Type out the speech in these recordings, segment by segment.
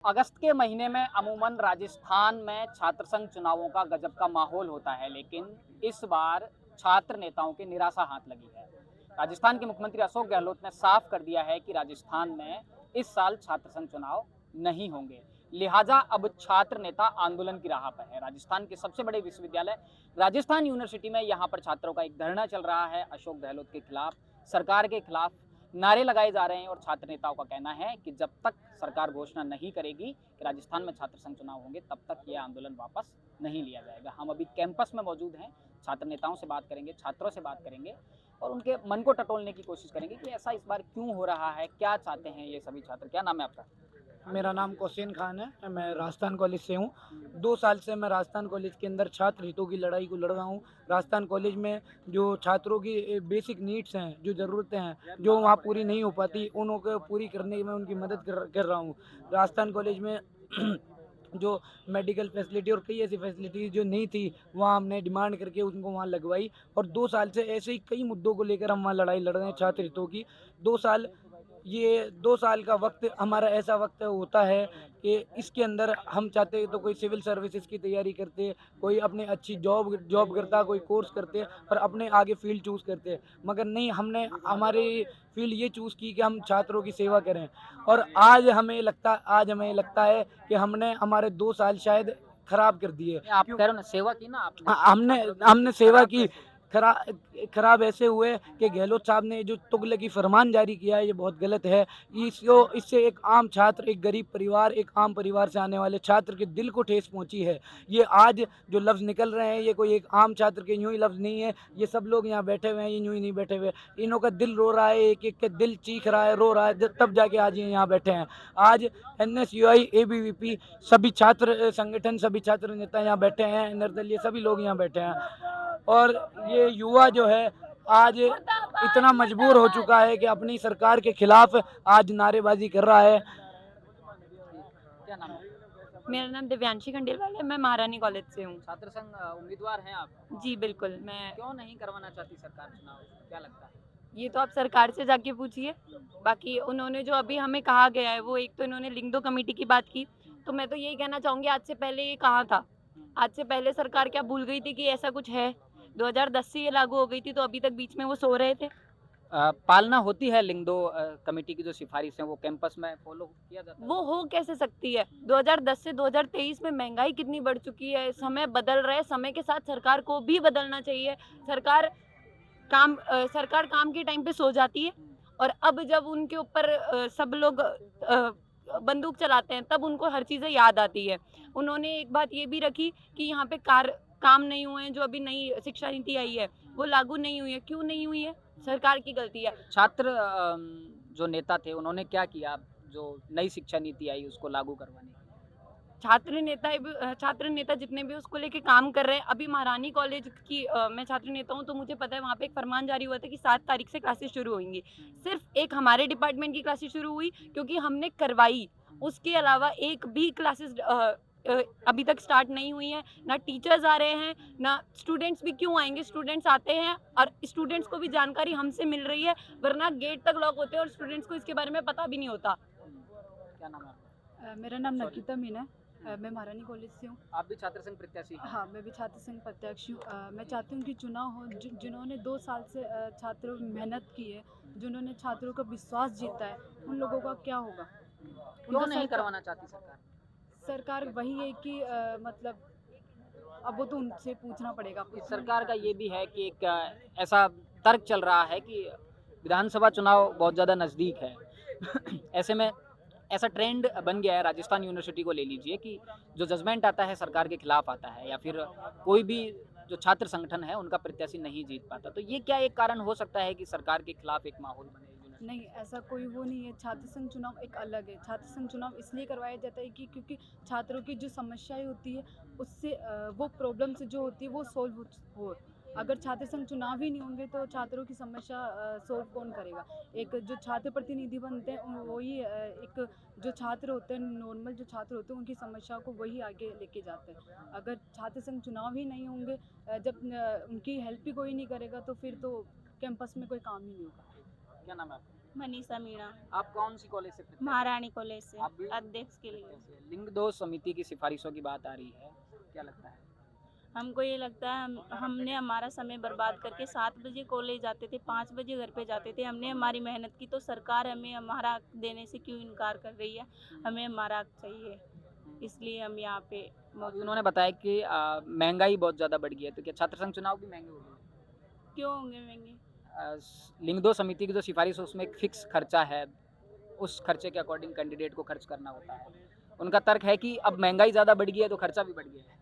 अगस्त के महीने में अमूमन राजस्थान में छात्र संघ चुनावों का गजब का माहौल होता है, लेकिन इस बार छात्र नेताओं की निराशा हाथ लगी है। राजस्थान के मुख्यमंत्री अशोक गहलोत ने साफ कर दिया है कि राजस्थान में इस साल छात्र संघ चुनाव नहीं होंगे। लिहाजा अब छात्र नेता आंदोलन की राह पर है। राजस्थान के सबसे बड़े विश्वविद्यालय राजस्थान यूनिवर्सिटी में यहाँ पर छात्रों का एक धरना चल रहा है। अशोक गहलोत के खिलाफ, सरकार के खिलाफ नारे लगाए जा रहे हैं और छात्र नेताओं का कहना है कि जब तक सरकार घोषणा नहीं करेगी कि राजस्थान में छात्र संघ चुनाव होंगे, तब तक ये आंदोलन वापस नहीं लिया जाएगा। हम अभी कैंपस में मौजूद हैं, छात्र नेताओं से बात करेंगे, छात्रों से बात करेंगे और उनके मन को टटोलने की कोशिश करेंगे कि ऐसा इस बार क्यों हो रहा है, क्या चाहते हैं ये सभी छात्र। क्या नाम है आपका? मेरा नाम कोसिन खान है। मैं राजस्थान कॉलेज से हूँ। 2 साल से मैं राजस्थान कॉलेज के अंदर छात्र हितों की लड़ाई को लड़ रहा हूँ। राजस्थान कॉलेज में जो छात्रों की बेसिक नीड्स हैं, जो ज़रूरतें हैं, जो वहाँ पूरी नहीं हो पाती, उनको पूरी करने में उनकी मदद कर रहा हूँ। राजस्थान कॉलेज में जो मेडिकल फैसिलिटी और कई ऐसी फैसिलिटी जो नहीं थी, वहाँ हमने डिमांड करके उनको वहाँ लगवाई और 2 साल से ऐसे ही कई मुद्दों को लेकर हम वहाँ लड़ाई लड़ रहे हैं छात्र हितों की। 2 साल ये 2 साल का वक्त हमारा ऐसा वक्त होता है कि इसके अंदर हम चाहते तो कोई सिविल सर्विसेज की तैयारी करते, कोई अपनी अच्छी जॉब करता, कोई कोर्स करते और अपने आगे फील्ड चूज़ करते, मगर नहीं, हमने हमारी फील्ड ये चूज़ की कि हम छात्रों की सेवा करें। और आज हमें लगता है कि हमने हमारे 2 साल शायद खराब कर दिए। आप कह रहे हो ना, सेवा की ना आपने, हमने हमने सेवा की। खरा खराब ऐसे हुए कि गहलोत साहब ने जो तुगलकी फरमान जारी किया है, ये बहुत गलत है। इससे एक आम छात्र, एक गरीब परिवार, एक आम परिवार से आने वाले छात्र के दिल को ठेस पहुंची है। ये आज जो लफ्ज़ निकल रहे हैं, ये कोई एक आम छात्र के यूं ही लफ्ज़ नहीं है। ये सब लोग यहाँ बैठे हुए हैं, ये यूं ही नहीं बैठे हुए। इन्हों का दिल रो रहा है, एक एक के दिल चीख रहा है, रो रहा है, तब जाके आज ये यहाँ बैठे हैं। आज NSUI, ABVP, सभी छात्र संगठन, सभी छात्र नेता यहाँ बैठे हैं, निर्दलीय सभी लोग यहाँ बैठे हैं। और ये युवा जो है आज इतना मजबूर हो चुका है कि अपनी सरकार के खिलाफ आज नारेबाजी कर रहा है। क्या नाम है? मेरा नाम दिव्यांशी खंडेलवाल है। मैं महारानी कॉलेज से हूँ। छात्र संघ उम्मीदवार हैं आप? जी बिल्कुल। मैं क्यों नहीं करवाना चाहती सरकार चुनाव, क्या लगता है? ये तो आप सरकार से जाके पूछिए। बाकी उन्होंने जो अभी हमें कहा गया है, वो एक तो इन्होंने लिंग दो कमेटी की बात की, तो मैं तो यही कहना चाहूँगी, आज से पहले ये कहाँ था? आज से पहले सरकार क्या भूल गई थी कि ऐसा कुछ है? 2010 से ये लागू हो गई थी, तो अभी तक बीच में वो सो रहे थे। पालना होती है लिंग दो कमेटी की जो सिफारिश है, वो कैंपस में फॉलो किया जाता है? वो हो कैसे सकती है? 2010 से 2023 में महंगाई कितनी बढ़ चुकी है, समय बदल रहा है, समय के साथ सरकार को भी बदलना चाहिए। सरकार काम के टाइम पे सो जाती है और अब जब उनके ऊपर सब लोग बंदूक चलाते हैं, तब उनको हर चीज़ें याद आती है। उन्होंने एक बात ये भी रखी कि यहाँ पे काम नहीं हुए हैं, जो अभी नई शिक्षा नीति आई है वो लागू नहीं हुई है। क्यों नहीं हुई है? सरकार की गलती है। छात्र जो नेता थे, उन्होंने क्या किया जो नई शिक्षा नीति आई उसको लागू करवाने के लिए? छात्र नेता जितने भी उसको लेके काम कर रहे हैं। अभी महारानी कॉलेज की मैं छात्र नेता हूँ, तो मुझे पता है वहाँ पे एक फरमान जारी हुआ था कि 7 तारीख से क्लासेस शुरू होंगी। सिर्फ एक हमारे डिपार्टमेंट की क्लासेस शुरू हुई क्योंकि हमने करवाई। उसके अलावा एक भी क्लासेस अभी तक स्टार्ट नहीं हुई है। ना टीचर्स आ रहे हैं, ना स्टूडेंट्स भी क्यों आएंगे? स्टूडेंट्स आते हैं और स्टूडेंट्स को भी जानकारी हमसे मिल रही है, वरना गेट तक लॉक होते हैं और स्टूडेंट्स को इसके बारे में पता भी नहीं होता। क्या नाम है आपका? मेरा नाम नकिता मीना है। मैं महारानी कॉलेज से हूँ। आप भी छात्र संघ प्रत्याशी हैं? हाँ, मैं भी छात्र संघ प्रत्याशी हूँ। मैं चाहती हूँ कि चुनाव हो। जिन्होंने 2 साल से छात्रों मेहनत की है, जिन्होंने छात्रों का विश्वास जीता है, उन लोगों का क्या होगा? क्यों नहीं करवाना चाहती सरकार? सरकार वही है कि मतलब अब वो तो उनसे पूछना पड़ेगा। इस सरकार का ये भी है कि एक ऐसा तर्क चल रहा है कि विधानसभा चुनाव बहुत ज़्यादा नज़दीक है। ऐसे में ऐसा ट्रेंड बन गया है, राजस्थान यूनिवर्सिटी को ले लीजिए, कि जो जजमेंट आता है सरकार के खिलाफ आता है, या फिर कोई भी जो छात्र संगठन है उनका प्रत्याशी नहीं जीत पाता। तो ये क्या एक कारण हो सकता है कि सरकार के खिलाफ एक माहौल बने यूनिवर्सिटी? नहीं, ऐसा कोई वो नहीं है। छात्र संघ चुनाव एक अलग है। छात्र संघ चुनाव इसलिए करवाया जाता है कि क्योंकि छात्रों की जो समस्याएं होती है, उससे वो प्रॉब्लम से जो होती है वो सॉल्व हो। अगर छात्र संघ चुनाव ही नहीं होंगे तो छात्रों की समस्या सॉल्व कौन करेगा? एक जो छात्र प्रतिनिधि बनते हैं वही एक जो छात्र होते हैं, नॉर्मल जो छात्र होते हैं, उनकी समस्या को वही आगे लेके जाते हैं। अगर छात्र संघ चुनाव ही नहीं होंगे, जब उनकी हेल्प ही कोई नहीं करेगा, तो फिर तो कैंपस में कोई काम ही नहीं होगा। क्या नाम है आपका? मनीषा मीणा, आप कौन सी कॉलेज से प्रत्याशी? महारानी कॉलेज से आप भी अध्यक्ष के लिए। लिंग दो समिति की सिफारिशों की बात आ रही है, क्या लगता है? हमको ये लगता है हमने हमारा समय बर्बाद करके 7 बजे कॉलेज जाते थे, 5 बजे घर पे जाते थे, हमने हमारी मेहनत की, तो सरकार हमें हमारा हक देने से क्यों इनकार कर रही है? हमें हमारा हक चाहिए, इसलिए हम यहाँ पे अभी उन्होंने बताया कि महंगाई बहुत ज़्यादा बढ़ गई है, तो क्या छात्र संघ चुनाव भी महंगे हो गए? क्यों होंगे महंगे? लिंग दो समिति की जो सिफारिश है उसमें एक फिक्स खर्चा है, उस खर्चे के अकॉर्डिंग कैंडिडेट को खर्च करना होता है। उनका तर्क है कि अब महंगाई ज़्यादा बढ़ गई है तो खर्चा भी बढ़ गया है।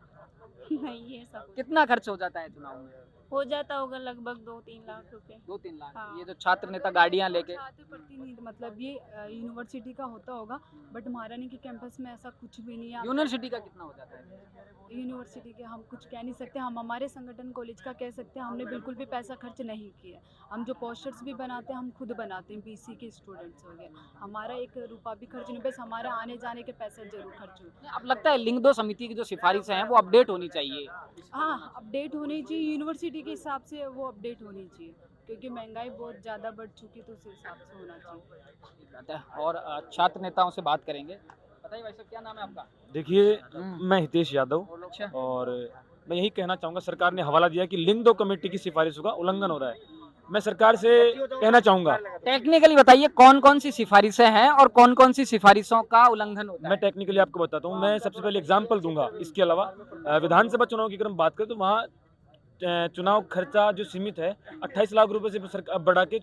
नहीं, ये सब कितना खर्च हो जाता है चुनाव में? हो जाता होगा लगभग 2-3 लाख रुपए। 2-3 लाख। हाँ। ये जो छात्र नेता गाड़ियां लेके, छात्र प्रतिनिधि मतलब ये यूनिवर्सिटी का होता होगा, बट महारानी के कैंपस में ऐसा कुछ भी नहीं है। यूनिवर्सिटी का कितना हो जाता है? यूनिवर्सिटी के हम कुछ कह नहीं सकते, हम हमारे संगठन कॉलेज का कह सकते हैं, हमने बिल्कुल भी पैसा खर्च नहीं किया। हम जो पोस्टर्स भी बनाते हैं हम खुद बनाते हैं, बीसी के स्टूडेंट्स हो गए, हमारा 1 रुपया भी खर्च नहीं, बस हमारा आने जाने के पैसे जरूर खर्च हुए। अब लगता है लिंग दो समिति की जो सिफारिशें हैं वो अपडेट होनी चाहिए। हाँ, अपडेट होनी चाहिए, यूनिवर्सिटी के हिसाब से वो अपडेट होनी चाहिए, क्योंकि महंगाई बहुत ज़्यादा बढ़ चुकी, तो उस हिसाब से होना चाहिए। ठीक बात है। और छात्र नेताओं से बात करेंगे। बताइए भाई साहब, क्या नाम है आपका? देखिए, हम्म। मैं हितेश यादव अच्छा। और मैं यही कहना चाहूँगा, सरकार ने हवाला दिया कि लिंग दो कमेटी की सिफारिशों का उल्लंघन हो रहा है। मैं सरकार से कहना चाहूँगा, टेक्निकली बताइए कौन कौन सी सिफारिशें हैं और कौन कौन सी सिफारिशों का उल्लंघन होता है? मैं टेक्निकली आपको बताता हूँ। मैं सबसे पहले एग्जाम्पल दूंगा। इसके अलावा विधानसभा चुनाव की अगर हम बात करें तो वहाँ चुनाव खर्चा जो सीमित है 28 लाख रुपए से अब बढ़ा के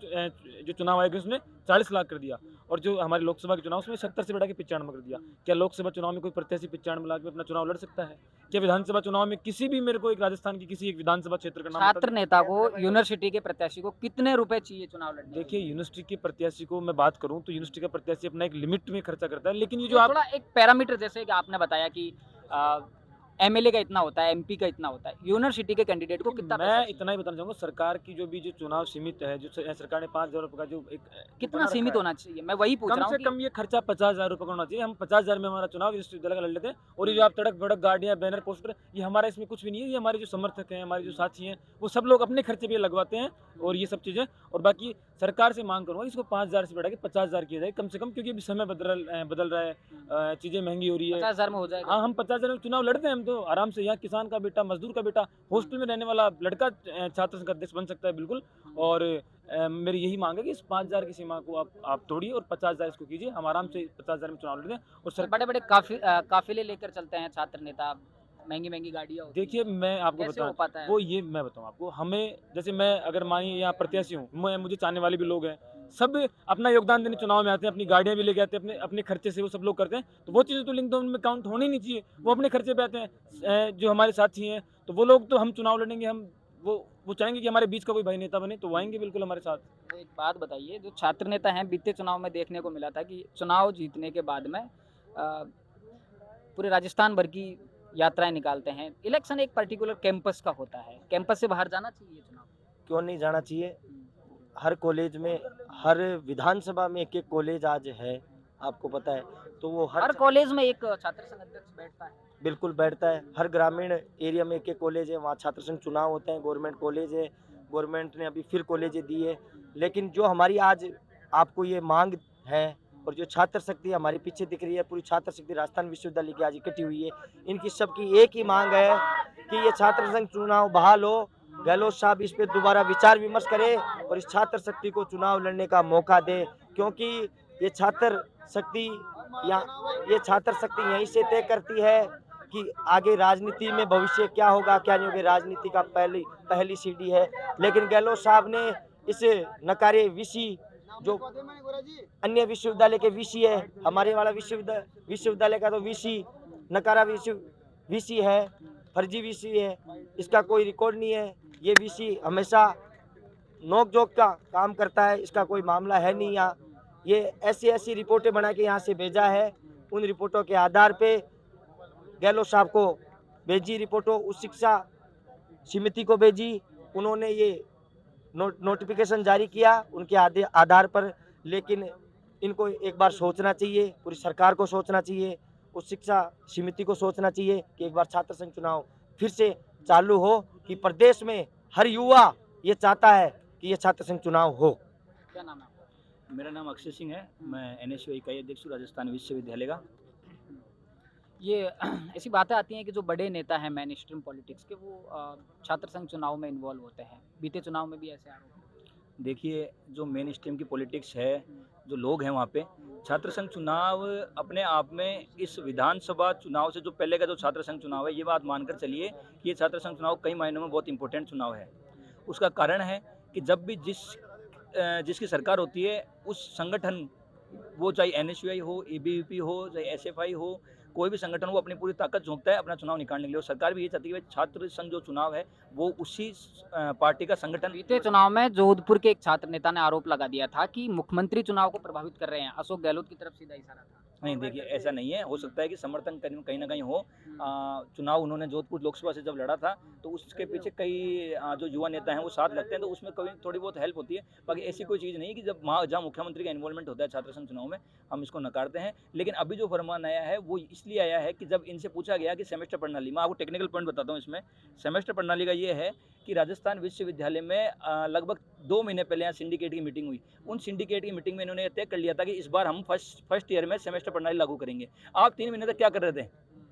जो चुनाव आयोग है उसने 40 लाख कर दिया, और जो हमारे लोकसभा के चुनाव उसमें 70 से बढ़ा के 95 कर दिया। क्या लोकसभा चुनाव में कोई प्रत्याशी 95 लाख में अपना चुनाव लड़ सकता है? क्या विधानसभा चुनाव में किसी भी, मेरे को एक राजस्थान की किसी एक विधानसभा क्षेत्र का नाम बता छात्र दो। नेता को, यूनिवर्सिटी के प्रत्याशी को कितने रुपए चाहिए चुनाव लड़ने के देखिए, लिए? यूनिवर्सिटी के प्रत्याशी को मैं बात करूं तो यूनिवर्सिटी का प्रत्याशी अपना एक लिमिट में खर्चा करता है, लेकिन ये जो तो आप थोड़ा एक पैरामीटर, जैसे कि आपने बताया कि एमएलए का इतना होता है, एमपी का इतना होता है, यूनिवर्सिटी के कैंडिडेट को कितना पैसा मैं चाहिए? इतना ही बताना चाहूंगा, सरकार की जो भी जो चुनाव सीमित है, जो सरकार ने 5,000 रुपए का जो एक कितना बना सीमित रखा है, होना चाहिए? मैं वही पूछ कम रहा से हूँ कम ये खर्चा 50,000 रुपए का होना चाहिए। हम 50,000 में हमारा चुनाव इस विद्यालय का लड़ लेते हैं, और ये जो आप तड़क भड़क गाड़ियां, बैनर, पोस्टर, ये हमारा इसमें कुछ भी नहीं है। ये हमारे जो समर्थक हैं, हमारे जो साथी हैं, वो सब लोग अपने खर्चे पे लगवाते हैं, और ये सब चीजें। और बाकी सरकार से मांग करूंगा इसको 5,000 से बढ़ा के 50,000 किया जाए कम से कम, क्योंकि अभी समय बदल रहा है, चीजें महंगी हो रही है। 50,000 में हो जाएगा? हाँ, हम 50,000 में चुनाव लड़ते हैं। हम तो आराम से, यहाँ किसान का बेटा, मजदूर का बेटा, हॉस्टल में रहने वाला लड़का छात्र संघ अध्यक्ष बन सकता है बिल्कुल। और मेरी यही मांग है कि इस 5,000 की सीमा को आप तोड़िए और 50,000 इसको कीजिए। हम आराम से 50,000 में चुनाव लड़ते हैं। और सर, बड़े बड़े काफिले लेकर चलते हैं छात्र नेता, महंगी महंगी गाड़ियाँ होती हैं। देखिए, मैं आपको कैसे हो बताऊं, पाता है? वो ये मैं बताऊं आपको, हमें जैसे मैं अगर मानिए यहाँ प्रत्याशी हूँ, मुझे चाहने वाले भी लोग हैं, सब अपना योगदान देने चुनाव में आते हैं, अपनी गाड़ियाँ भी लेके आते हैं, अपने खर्चे से वो सब लोग करते हैं। तो वो चीज़ें तो लिंक दो में काउंट होनी नहीं चाहिए। वो अपने खर्चे पे आते हैं। जो हमारे साथी हैं, तो वो लोग, तो हम चुनाव लड़ेंगे, हम वो चाहेंगे कि हमारे बीच का कोई भाई नेता बने, तो वो आएंगे बिल्कुल हमारे साथ। तो एक बात बताइए, जो छात्र नेता हैं, बीते चुनाव में देखने को मिला था कि चुनाव जीतने के बाद में पूरे राजस्थान भर की यात्राएं निकालते हैं। इलेक्शन एक पर्टिकुलर कैंपस का होता है, कैंपस से बाहर जाना चाहिए चुनाव? क्यों नहीं जाना चाहिए? हर कॉलेज में, हर विधानसभा में एक कॉलेज आज है, आपको पता है। तो वो हर कॉलेज में एक छात्र संघ अध्यक्ष बैठता है? बिल्कुल बैठता है। हर ग्रामीण एरिया में एक कॉलेज है, वहाँ छात्र संघ चुनाव होते हैं। गवर्नमेंट कॉलेज है, गवर्नमेंट ने अभी फिर कॉलेजें दी है। लेकिन जो हमारी आज आपको ये मांग है, और जो छात्र शक्ति हमारे पीछे दिख रही है, पूरी छात्र शक्ति राजस्थान विश्वविद्यालय की आज इकट्ठी हुई है। इनकी सबकी एक ही मांग है कि ये छात्र संघ चुनाव बहाल हो। गहलोत साहब इस पे दोबारा विचार विमर्श करें और इस छात्र शक्ति को चुनाव लड़ने का मौका दे, क्योंकि ये छात्र शक्ति यहीं से तय करती है कि आगे राजनीति में भविष्य क्या होगा, क्या नहीं होगा। राजनीति का पहली सीढ़ी है। लेकिन गहलोत साहब ने इस नकारे वीसी, जो अन्य विश्वविद्यालय के वीसी है, हमारे वाला विश्वविद्यालय का तो वीसी नकारा वीसी है, फर्जी वीसी है, इसका कोई रिकॉर्ड नहीं है। ये वीसी हमेशा नोक-झोंक का काम करता है, इसका कोई मामला है नहीं यहाँ। ये ऐसी रिपोर्टें बना के यहाँ से भेजा है। उन रिपोर्टों के आधार पे गहलोत साहब को भेजी रिपोर्टों, उस शिक्षा समिति को भेजी, उन्होंने ये नोटिफिकेशन जारी किया उनके आधार पर। लेकिन इनको एक बार सोचना चाहिए, पूरी सरकार को सोचना चाहिए, उस शिक्षा समिति को सोचना चाहिए कि एक बार छात्र संघ चुनाव फिर से चालू हो, कि प्रदेश में हर युवा ये चाहता है कि ये छात्र संघ चुनाव हो। क्या नाम है? मेरा नाम अक्षय सिंह है। मैं NSU इकाई अध्यक्ष हूँ राजस्थान विश्वविद्यालय का। ये ऐसी बातें आती हैं कि जो बड़े नेता हैं मेन स्ट्रीम पॉलिटिक्स के, वो छात्र संघ चुनाव में इन्वॉल्व होते हैं। बीते चुनाव में भी ऐसे आरोप हैं। देखिए, जो मेन स्ट्रीम की पॉलिटिक्स है, जो लोग हैं वहाँ पे, छात्र संघ चुनाव अपने आप में इस विधानसभा चुनाव से जो पहले का जो छात्र संघ चुनाव है, ये बात मानकर चलिए कि ये छात्र संघ चुनाव कई मायनों में बहुत इंपॉर्टेंट चुनाव है। उसका कारण है कि जब भी जिसकी सरकार होती है, उस संगठन, वो चाहे NSUI हो, ABVP हो, चाहे SFI हो, कोई भी संगठन वो अपनी पूरी ताकत झोंकता है अपना चुनाव निकालने के लिए। और सरकार भी ये चाहती है कि छात्र संघ जो चुनाव है वो उसी पार्टी का संगठन। बीते चुनाव में जोधपुर के एक छात्र नेता ने आरोप लगा दिया था कि मुख्यमंत्री चुनाव को प्रभावित कर रहे हैं। अशोक गहलोत की तरफ सीधा इशारा था। नहीं, देखिए, ऐसा नहीं है। हो सकता है कि समर्थन कहीं ना कहीं हो। चुनाव उन्होंने जोधपुर लोकसभा से जब लड़ा था तो उसके पीछे कई जो युवा नेता हैं वो साथ लगते हैं, तो उसमें कभी थोड़ी बहुत हेल्प होती है। बाकी ऐसी कोई चीज़ नहीं है कि जब जहाँ मुख्यमंत्री का इन्वॉल्वमेंट होता है छात्र संघ चुनाव में, हम इसको नकारते हैं। लेकिन अभी जो फरमान आया है वो इसलिए आया है कि जब इनसे पूछा गया कि सेमेस्टर प्रणाली, मैं आपको टेक्निकल पॉइंट बताता हूँ इसमें। सेमेस्टर प्रणाली का ये है कि राजस्थान विश्वविद्यालय में लगभग 2 महीने पहले यहाँ सिंडिकेट की मीटिंग हुई। उन सिंडिकेट की मीटिंग में इन्होंने तय कर लिया था कि इस बार हम फर्स्ट ईयर में सेमेस्टर प्रणाली लागू करेंगे। आप 3 महीने तक क्या कर रहे थे?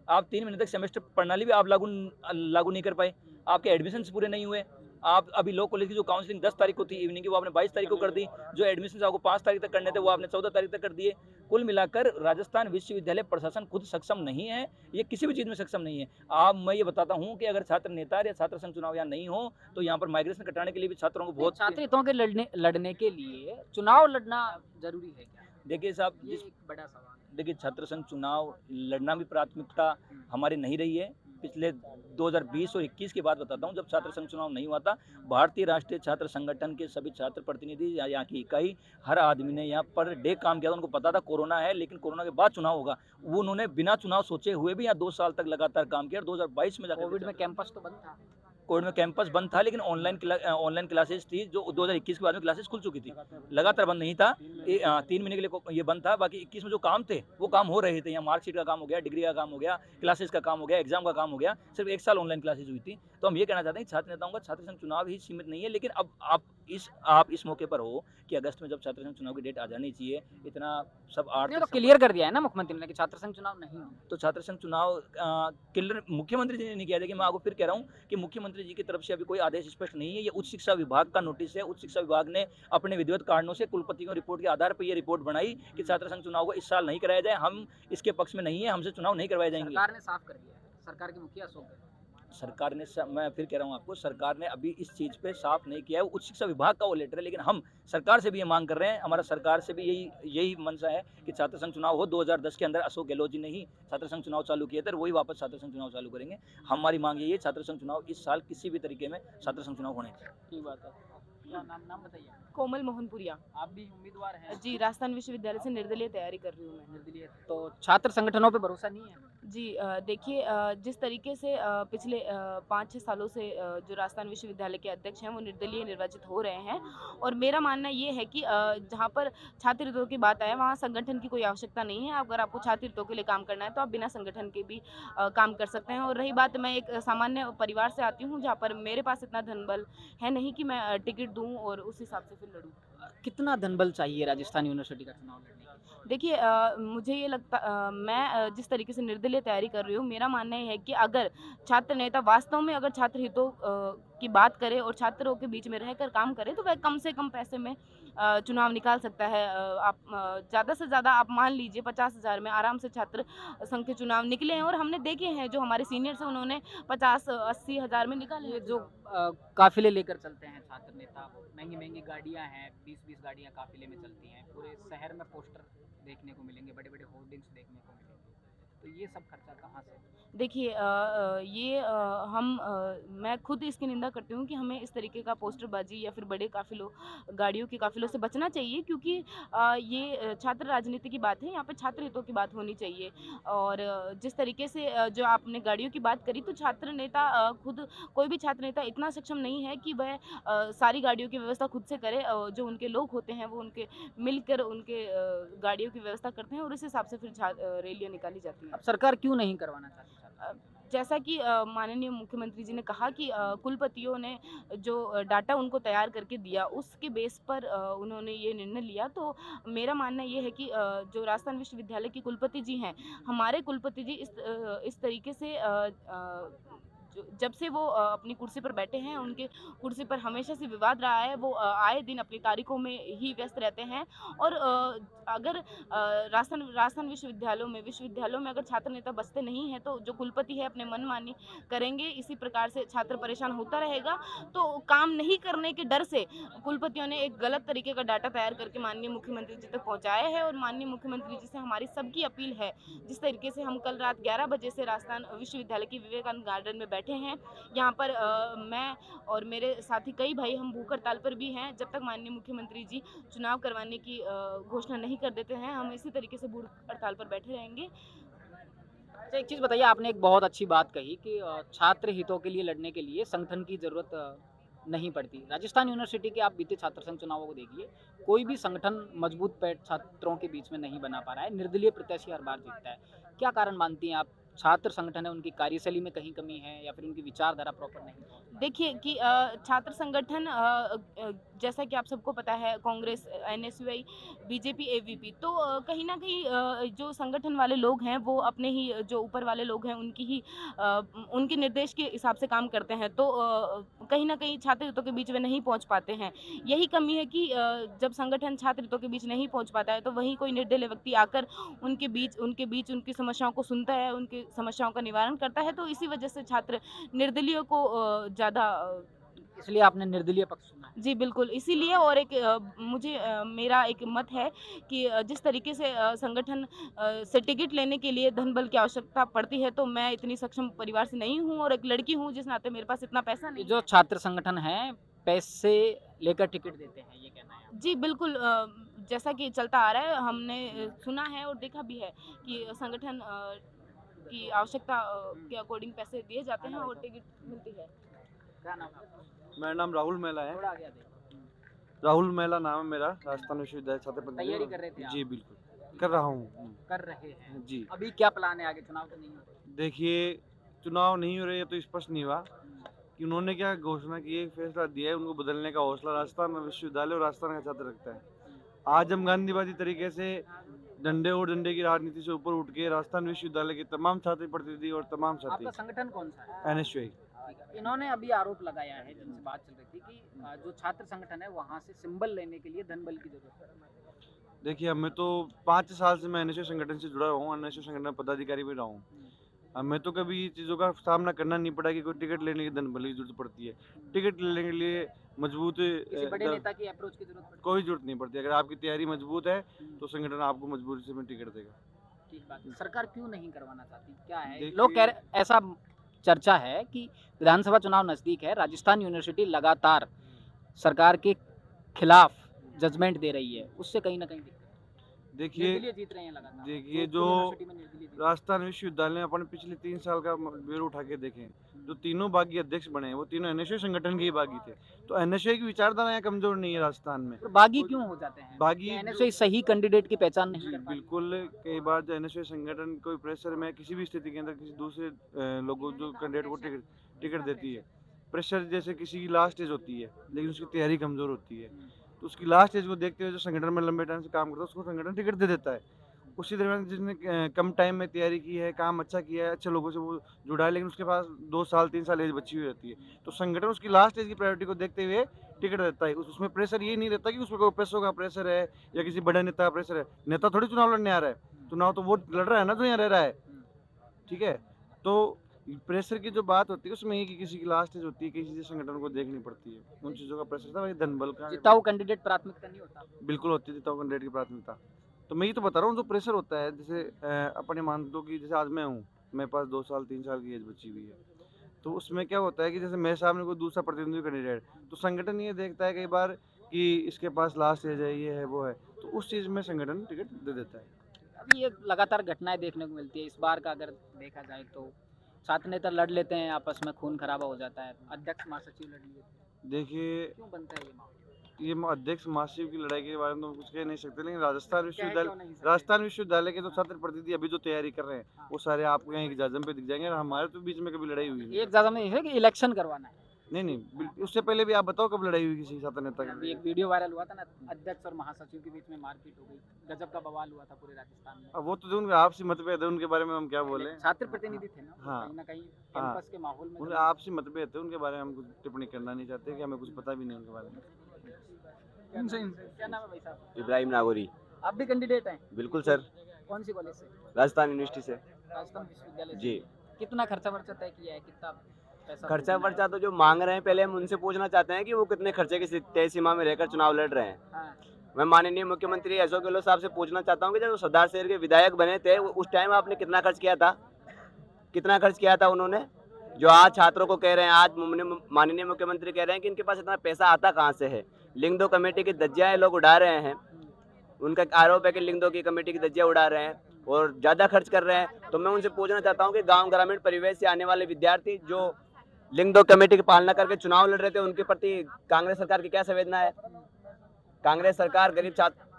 आप 3 महीने तक सेमेस्टर प्रणाली भी आप लागू नहीं कर पाए। आपके एडमिशन्स पूरे नहीं हुए। आप अभी लॉ कॉलेज की जो काउंसलिंग 10 तारीख को थी इवनिंग की, वो आपने 22 तारीख को कर दी। जो एडमिशन आपको 5 तारीख तक करने थे वो आपने 14 तारीख तक कर दिए। कुल मिलाकर राजस्थान विश्वविद्यालय प्रशासन खुद सक्षम नहीं है, ये किसी भी चीज़ में सक्षम नहीं है। मैं ये बताता हूँ कि अगर छात्र नेता या छात्र संघ चुनाव यहाँ नहीं हो तो यहाँ पर माइग्रेशन कटाने के लिए भी छात्रों को बहुत छात्र हितों के लड़ने के लिए चुनाव लड़ना जरूरी है क्या? देखिए साहब, ये एक बड़ा सवाल है। देखिए, छात्र संघ चुनाव लड़ना भी प्राथमिकता हमारी नहीं रही है। पिछले 2020 और 21 की बात बताता हूँ, जब छात्र संघ चुनाव नहीं हुआ था, भारतीय राष्ट्रीय छात्र संगठन के सभी छात्र प्रतिनिधि या यहाँ की इकाई, हर आदमी ने यहाँ पर डे काम किया था। उनको पता था कोरोना है, लेकिन कोरोना के बाद चुनाव होगा। वो उन्होंने बिना चुनाव सोचे हुए भी यहाँ 2 साल तक लगातार काम किया। और 2022 में जाकर कोविड में कैंपस तो बंद था। कोविड में कैंपस बंद था, लेकिन ऑनलाइन क्लासेस थी जो 2021 के बाद में क्लासेस खुल चुकी थी। लगातार बंद नहीं था, 3 महीने के लिए ये बंद था। बाकी 21 में जो काम थे वो काम हो रहे थे। यहाँ मार्कशीट का काम हो गया, डिग्री का काम हो गया, क्लासेस का काम हो गया, एग्जाम का काम हो गया। सिर्फ 1 साल ऑनलाइन क्लासेस हुई थी। तो हम ये कहना चाहते हैं कि छात्र नेताओं का छात्र संघ चुनाव ही सीमित नहीं है। लेकिन अब आप इस मौके पर हो कि अगस्त में जब छात्र संघ चुनाव की डेट आ जानी चाहिए, इतना सब ये तो क्लियर कर दिया है ना मुख्यमंत्री ने कि छात्र संघ चुनाव नहीं हो। तो छात्र संघ चुनाव क्लियर मुख्यमंत्री जी ने नहीं किया। देखिए, मैं आपको फिर कह रहा हूँ कि मुख्यमंत्री जी की तरफ से अभी कोई आदेश स्पष्ट नहीं है। ये उच्च शिक्षा विभाग का नोटिस है। उच्च शिक्षा विभाग ने अपने विधिवत कारणों से कुलपतियों रिपोर्ट के आधार पर ये रिपोर्ट बनाई कि छात्र संघ चुनाव को इस साल नहीं कराया जाए। हम इसके पक्ष में नहीं है, हमसे चुनाव नहीं करवाए जाएंगे। सरकार ने साफ कर दिया है, सरकार के मुखिया अशोक गहलोत। सरकार ने मैं फिर कह रहा हूँ आपको, सरकार ने अभी इस चीज़ पे साफ नहीं किया है। उच्च शिक्षा विभाग का वो लेटर है, लेकिन हम सरकार से भी ये मांग कर रहे हैं। हमारा सरकार से भी यही मंशा है कि छात्र संघ चुनाव हो। 2010 के अंदर अशोक गहलोत जी ने ही छात्र संघ चुनाव चालू किए थे, वही वापस छात्र संघ चुनाव चालू करेंगे। हमारी मांग यही है, छात्र संघ चुनाव इस साल किसी भी तरीके में छात्र संघ चुनाव होने चाहिए। ठीक बात है। क्या नाम बताइए? कोमल मोहनपुरिया आप भी उम्मीदवार हैं? जी, राजस्थान विश्वविद्यालय से निर्दलीय तैयारी कर रही हूँ मैं। निर्दलीय। तो छात्र संगठनों पे भरोसा नहीं है? जी, देखिए, जिस तरीके से पिछले 5-6 सालों से जो राजस्थान विश्वविद्यालय के अध्यक्ष हैं वो निर्दलीय निर्वाचित हो रहे हैं। और मेरा मानना ये है कि जहाँ पर छात्र हितों की बात आए वहाँ संगठन की कोई आवश्यकता नहीं है। अगर आपको छात्र हितों के लिए काम करना है तो आप बिना संगठन के भी काम कर सकते हैं। और रही बात, मैं एक सामान्य परिवार से आती हूँ जहाँ पर मेरे पास इतना धनबल है नहीं कि मैं टिकट दूँ और उस हिसाब से फिर लड़ूँ। कितना धनबल चाहिए राजस्थान यूनिवर्सिटी का चुनाव लड़ने के लिए? देखिए, मुझे ये लगता, मैं जिस तरीके से निर्दलीय तैयारी कर रही हूँ, मेरा मानना ये है कि अगर छात्र नेता वास्तव में अगर छात्र हितों की बात करे और छात्रों के बीच में रहकर काम करे तो वह कम से कम पैसे में चुनाव निकाल सकता है। आप ज़्यादा से ज़्यादा आप मान लीजिए 50,000 में आराम से छात्र संघ के चुनाव निकले हैं। और हमने देखे हैं जो हमारे सीनियर्स हैं उन्होंने 50-80 हज़ार में निकाले ये हैं। जो काफिले लेकर चलते हैं छात्र नेता, महंगी महंगी गाड़ियां हैं, 20-20 गाड़ियां काफिले में चलती हैं, पूरे शहर में पोस्टर देखने को मिलेंगे, बड़े बड़े होर्डिंग्स देखने को मिलेंगे, तो ये सब खर्चा कहाँ से? देखिए, मैं खुद इसकी निंदा करती हूँ कि हमें इस तरीके का पोस्टरबाजी या फिर बड़े काफिलों, गाड़ियों के काफिलों से बचना चाहिए। क्योंकि ये छात्र राजनीति की बात है, यहाँ पे छात्र हितों की बात होनी चाहिए। और जिस तरीके से जो आपने गाड़ियों की बात करी, तो छात्र नेता खुद, कोई भी छात्र नेता इतना सक्षम नहीं है कि वह सारी गाड़ियों की व्यवस्था खुद से करे। जो उनके लोग होते हैं वो उनके मिलकर उनके गाड़ियों की व्यवस्था करते हैं और इस हिसाब से फिर रैलियाँ निकाली जाती हैं। अब सरकार क्यों नहीं करवाना चाहती? जैसा कि माननीय मुख्यमंत्री जी ने कहा कि कुलपतियों ने जो डाटा उनको तैयार करके दिया उसके बेस पर उन्होंने ये निर्णय लिया। तो मेरा मानना ये है कि जो राजस्थान विश्वविद्यालय के कुलपति जी हैं, हमारे कुलपति जी इस तरीके से जब से वो अपनी कुर्सी पर बैठे हैं, उनके कुर्सी पर हमेशा से विवाद रहा है। वो आए दिन अपनी तारीखों में ही व्यस्त रहते हैं। और अगर राजस्थान विश्वविद्यालयों में अगर छात्र नेता बसते नहीं हैं, तो जो कुलपति है अपने मनमानी करेंगे, इसी प्रकार से छात्र परेशान होता रहेगा। तो काम नहीं करने के डर से कुलपतियों ने एक गलत तरीके का डाटा तैयार करके माननीय मुख्यमंत्री जी तक पहुंचाया है। और माननीय मुख्यमंत्री जी से हमारी सबकी अपील है, जिस तरीके से हम कल रात 11 बजे से राजस्थान विश्वविद्यालय के विवेकानंद गार्डन में बैठे हैं, यहाँ पर मैं और मेरे साथी कई भाई हम भूख हड़ताल पर भी हैं। जब तक माननीय मुख्यमंत्री जी चुनाव करवाने की घोषणा नहीं कर देते हैं, हम इसी तरीके से भूख हड़ताल पर बैठे रहेंगे। अच्छा, एक चीज़ बताइए, आपने एक बहुत अच्छी बात कही कि छात्र हितों के लिए लड़ने के लिए संगठन की ज़रूरत नहीं पड़ती। राजस्थान यूनिवर्सिटी के आप बीते छात्र संघ चुनावों को देखिए, कोई भी संगठन मजबूत पैठ छात्रों के बीच में नहीं बना पा रहा है। निर्दलीय प्रत्याशी हर बार जीतता है। क्या कारण मानती हैं आप? छात्र संगठन है, उनकी कार्यशैली में कहीं कमी है या फिर उनकी विचारधारा प्रॉपर नहीं है? देखिए कि छात्र संगठन जैसा कि आप सबको पता है, कांग्रेस, एनएसयूआई, बीजेपी, एवीपी, तो कहीं ना कहीं जो संगठन वाले लोग हैं वो अपने ही जो ऊपर वाले लोग हैं उनके निर्देश के हिसाब से काम करते हैं। तो कहीं ना कहीं छात्र हितों के बीच में नहीं पहुंच पाते हैं। यही कमी है कि जब संगठन छात्र हितों के बीच नहीं पहुंच पाता है, तो वहीं कोई निर्दलीय व्यक्ति आकर उनके बीच उनकी समस्याओं को सुनता है, उनकी समस्याओं का निवारण करता है। तो इसी वजह से छात्र निर्दलीय को ज़्यादा इसलिए आपने निर्दलीय पक्ष चुना है? जी बिल्कुल, इसीलिए। और एक मेरा एक मत है कि जिस तरीके से संगठन से टिकट लेने के लिए धन बल की आवश्यकता पड़ती है, तो मैं इतनी सक्षम परिवार से नहीं हूँ और एक लड़की हूँ, जिस नाते मेरे पास इतना पैसा नहीं जो छात्र संगठन है पैसे लेकर टिकट देते हैं, ये कहना है? जी बिल्कुल, जैसा कि चलता आ रहा है, हमने सुना है और देखा भी है कि संगठन की आवश्यकता के अकॉर्डिंग पैसे दिए जाते हैं और टिकट मिलती है। क्या नाम है आपका? मेरा नाम राहुल मेला है। थोड़ा आगे आ जाइए। राहुल मेला नाम है मेरा, राजस्थान विश्वविद्यालय छात्र प्रतिनिधि। तैयारी कर रहे थे आप? जी बिल्कुल कर रहा हूँ। कर रहे हैं जी। अभी क्या प्लान है आगे? चुनाव तो नहीं हो रहे? देखिए, चुनाव नहीं हो रहे है तो स्पष्ट नहीं हुआ कि उन्होंने क्या घोषणा की है, फैसला दिया है, उनको बदलने का हौसला राजस्थान विश्वविद्यालय और राजस्थान का छात्र रखता है। आज हम गांधीवादी तरीके से डंडे और डंडे की राजनीति से ऊपर उठ के राजस्थान विश्वविद्यालय के तमाम छात्र प्रतिनिधि और तमाम आपका साथी संगठन कौन सा है? एनएसयूआई। इन्होंने अभी आरोप लगाया है, जिनसे बात चल रही थी, कि जो छात्र संगठन है वहाँ से सिंबल लेने के लिए धन बल की जरूरत है। देखिए, हमें तो 5 साल से मैं एनएसयूआई संगठन से जुड़ा हुआ हूँ, एनएसयूआई संगठन में पदाधिकारी भी रहा हूँ। हमें तो कभी ये चीज़ों का सामना करना नहीं पड़ा कि कोई टिकट लेने की धन बल की जरूरत पड़ती है। टिकट लेने के लिए मजबूत किसी बड़े नेता की अप्रोच की जरूरत पड़ती है? कोई जरूरत नहीं पड़ती। अगर आपकी तैयारी मजबूत है तो संगठन आपको मजबूरी से में टिकट देगा। ठीक बात है। सरकार क्यों नहीं करवाना चाहती, क्या है? देखिए- लोग कह रहे, ऐसा चर्चा है कि विधानसभा चुनाव नजदीक है, राजस्थान यूनिवर्सिटी लगातार सरकार के खिलाफ जजमेंट दे रही है, उससे कहीं ना कहीं दिक्कत है। देखिए निर्दलीय जीत रहे हैं लगातार। देखिए, जोधपुर जो यूनिवर्सिटी में निर्दलीय जीत रहे हैं। राजस्थान विश्वविद्यालय में अपन पिछले 3 साल का ब्यूरो उठा के देखें, जो तीनों बागी अध्यक्ष बने हैं वो तीनों एनएसयूआई संगठन के ही बागी थे। तो एनएसयूआई की विचारधारा यहाँ कमजोर नहीं है राजस्थान में। तो बागी क्यों हो जाते हैं? बागी एनएसयूआई सही कैंडिडेट की पहचान नहीं कर पाती? बिल्कुल, कई बार जो एनएसयूआई संगठन कोई प्रेशर में किसी भी स्थिति के अंदर किसी दूसरे लोगों जो कैंडिडेट को टिकट देती है, प्रेशर जैसे किसी की लास्ट स्टेज होती है लेकिन उसकी तैयारी कमजोर होती है, तो उसकी लास्ट स्टेज को देखते हुए जो संगठन में लंबे टाइम से काम करता है उसको संगठन टिकट दे देता है। उसी दरमियान जिसने कम टाइम में तैयारी की है, काम अच्छा किया है, अच्छे लोगों से वो जुड़ा है, लेकिन उसके पास 2 साल 3 साल एज बची हुई रहती है, तो संगठन उसकी लास्ट एज की प्रायोरिटी को देखते हुए टिकट देता है। उसमें प्रेशर ये नहीं रहता कि उसमें कोई पैसों का प्रेशर है या किसी बड़े नेता का प्रेशर है। नेता थोड़ी चुनाव लड़ने आ रहा है, चुनाव तो वो लड़ रहा है ना जो यहाँ रह रहा है। ठीक है, तो प्रेशर की जो बात होती है उसमें ये कि किसी की लास्ट एज होती है, किसी संगठन को देखनी पड़ती है, उन चीज़ों का प्रेशर था। वही धन बल का जिताऊ कैंडिडेट प्राथमिकता नहीं होता? बिल्कुल होती है जिताऊ कैंडिडेट की प्राथमिकता। तो मैं ये तो बता रहा हूँ, जो प्रेशर होता है, जैसे अपने मान लो कि जैसे आज मैं हूँ, मेरे पास 2 साल 3 साल की एज बची हुई है, तो उसमें क्या होता है कि जैसे मेरे सामने कोई दूसरा प्रतिनिधि कैंडिडेट, तो संगठन ये देखता है कई बार कि इसके पास लास्ट एज है, ये है वो है, तो उस चीज़ में संगठन टिकट दे देता है। अभी ये लगातार घटनाएं देखने को मिलती है। इस बार का अगर देखा जाए तो छात्र नेता लड़ लेते हैं आपस में, खून खराबा हो जाता है, अध्यक्ष महासचिव लड़ लिए। देखिए, क्यों बनता है ये माहौल? ये अध्यक्ष महासचिव की लड़ाई के बारे में तो हम कुछ कह नहीं सकते, लेकिन राजस्थान विश्वविद्यालय के जो छात्र प्रतिनिधि अभी जो तैयारी कर रहे हैं वो सारे आपको यहाँ एग्जाम पे दिख जाएंगे। और हमारे तो बीच में कभी लड़ाई हुई नहीं। एक ज्यादा में है कि इलेक्शन करवाना है। नहीं, उससे पहले भी आप बताओ कब लड़ाई हुई किसी छात्र नेता अभी की? एक वीडियो वायरल हुआ था ना, अध्यक्ष और महासचिव के बीच में मारपीट हो गई, गजब का बवाल हुआ था पूरे राजस्थान में। अब वो तो जो उनके आपसी मतभेद है उनके बारे में हम क्या बोले। छात्र प्रतिनिधि थे ना, हाँ। कहीं ना कहीं हाँ। कैंपस के माहौल में उनके आपसी मतभेद है, उनके बारे में हम कुछ टिप्पणी करना नहीं चाहते कि हमें कुछ पता भी नहीं उनके बारे में। क्या नाम है भाई साहब? इब्राहिम नागौरी। आप भी कैंडिडेट हैं? बिल्कुल सर, कौन सी कॉलेज से? राजस्थान यूनिवर्सिटी से। राजस्थान विश्वविद्यालय से। जी। कितना खर्चा वर्चा तय किया है, कितना पैसा? खर्चा वर्चा तो जो मांग रहे हैं पहले हम उनसे पूछना चाहते हैं कि वो कितने खर्चे की तय सीमा में रहकर चुनाव लड़ रहे हैं। हाँ। मैं माननीय मुख्यमंत्री अशोक गहलोत साहब से पूछना चाहता हूँ कि जब सरदार शहर के विधायक बने थे उस टाइम आपने कितना खर्च किया था, कितना खर्च किया था उन्होंने? जो आज छात्रों को कह रहे हैं, आज माननीय मुख्यमंत्री कह रहे हैं कि इनके पास इतना पैसा आता कहाँ से है? लिंग दो कमेटी की धज्जियाँ लोग उड़ा रहे हैं, उनका आरोप है कि लिंग दो की कमेटी की धज्जियाँ उड़ा रहे हैं और ज़्यादा खर्च कर रहे हैं। तो मैं उनसे पूछना चाहता हूँ कि गाँव ग्रामीण परिवेश से आने वाले विद्यार्थी जो लिंग दो कमेटी की पालना करके चुनाव लड़ रहे थे, उनके प्रति कांग्रेस सरकार की क्या संवेदना है? कांग्रेस सरकार गरीब छात्र।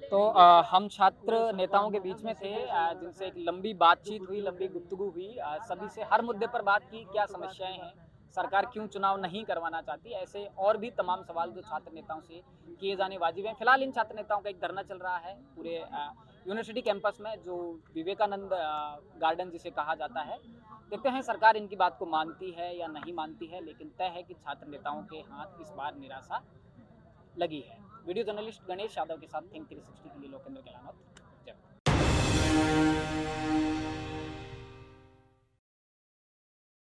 तो हम छात्र नेताओं के बीच में थे, जिनसे एक लंबी बातचीत हुई, लंबी गुफ्तगू हुई, सभी से हर मुद्दे पर बात की, क्या समस्याएं हैं, सरकार क्यों चुनाव नहीं करवाना चाहती, ऐसे और भी तमाम सवाल जो छात्र नेताओं से किए जाने वाजिब हैं। फिलहाल इन छात्र नेताओं का एक धरना चल रहा है पूरे यूनिवर्सिटी कैंपस में, जो विवेकानंद गार्डन जिसे कहा जाता है। देखते हैं सरकार इनकी बात को मानती है या नहीं मानती है, लेकिन तय है कि छात्र नेताओं के हाथ इस बार निराशा लगी है। वीडियो जर्नलिस्ट गणेश यादव के साथ थिंक 360 के लिए लोकेंद्र गहलोत। जय।